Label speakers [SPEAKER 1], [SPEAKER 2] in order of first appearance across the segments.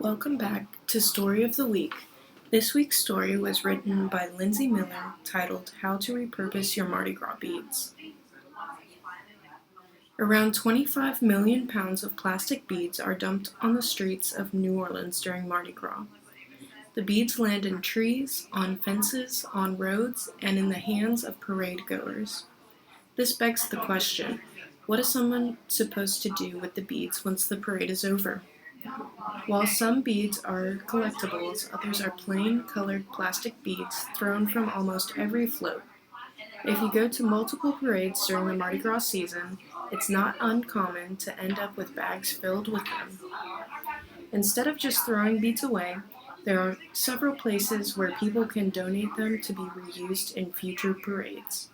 [SPEAKER 1] Welcome back to Story of the Week. This week's story was written by Lindsay Miller, titled How to Repurpose Your Mardi Gras Beads. Around 25 million pounds of plastic beads are dumped on the streets of New Orleans during Mardi Gras. The beads land in trees, on fences, on roads, and in the hands of parade goers. This begs the question, what is someone supposed to do with the beads once the parade is over? While some beads are collectibles, others are plain colored plastic beads thrown from almost every float. If you go to multiple parades during the Mardi Gras season, it's not uncommon to end up with bags filled with them. Instead of just throwing beads away, there are several places where people can donate them to be reused in future parades.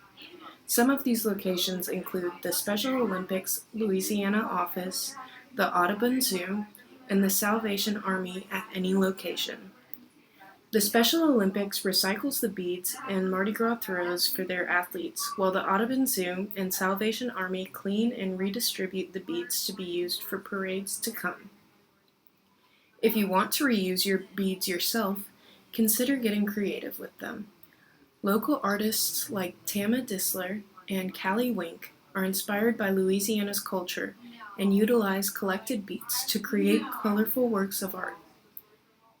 [SPEAKER 1] Some of these locations include the Special Olympics Louisiana office, the Audubon Zoo, and the Salvation Army at any location. The Special Olympics recycles the beads and Mardi Gras throws for their athletes, while the Audubon Zoo and Salvation Army clean and redistribute the beads to be used for parades to come. If you want to reuse your beads yourself, consider getting creative with them. Local artists like Tama Disler and Callie Wink are inspired by Louisiana's culture and utilize collected beads to create colorful works of art.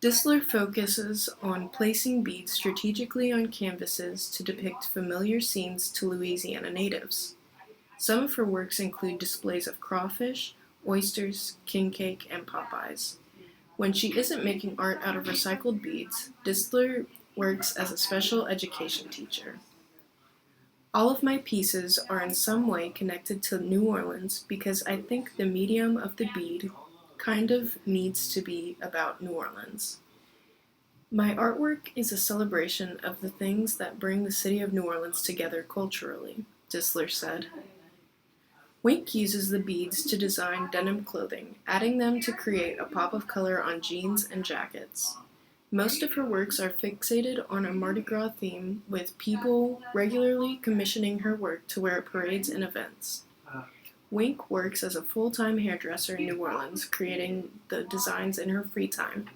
[SPEAKER 1] Disler focuses on placing beads strategically on canvases to depict familiar scenes to Louisiana natives. Some of her works include displays of crawfish, oysters, king cake, and Popeyes. When she isn't making art out of recycled beads, Disler works as a special education teacher. All of my pieces are in some way connected to New Orleans because I think the medium of the bead kind of needs to be about New Orleans. My artwork is a celebration of the things that bring the city of New Orleans together culturally, Disler said. Wink uses the beads to design denim clothing, adding them to create a pop of color on jeans and jackets. Most of her works are fixated on a Mardi Gras theme, with people regularly commissioning her work to wear at parades and events. Wink works as a full-time hairdresser in New Orleans, creating the designs in her free time.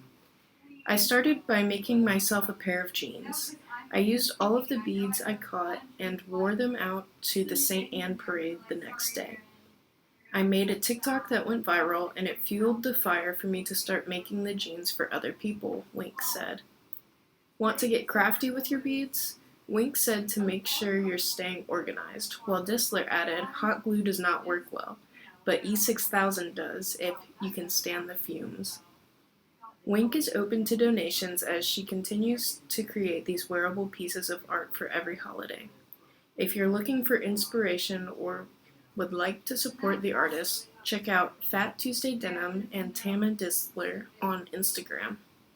[SPEAKER 1] I started by making myself a pair of jeans. I used all of the beads I caught and wore them out to the St. Anne parade the next day. I made a TikTok that went viral, and it fueled the fire for me to start making the jeans for other people, Wink said. Want to get crafty with your beads? Wink said to make sure you're staying organized, while Disler added, hot glue does not work well, but E6000 does if you can stand the fumes. Wink is open to donations as she continues to create these wearable pieces of art for every holiday. If you're looking for inspiration or would like to support the artist, check out Fat Tuesday Denim and Tama Disler on Instagram.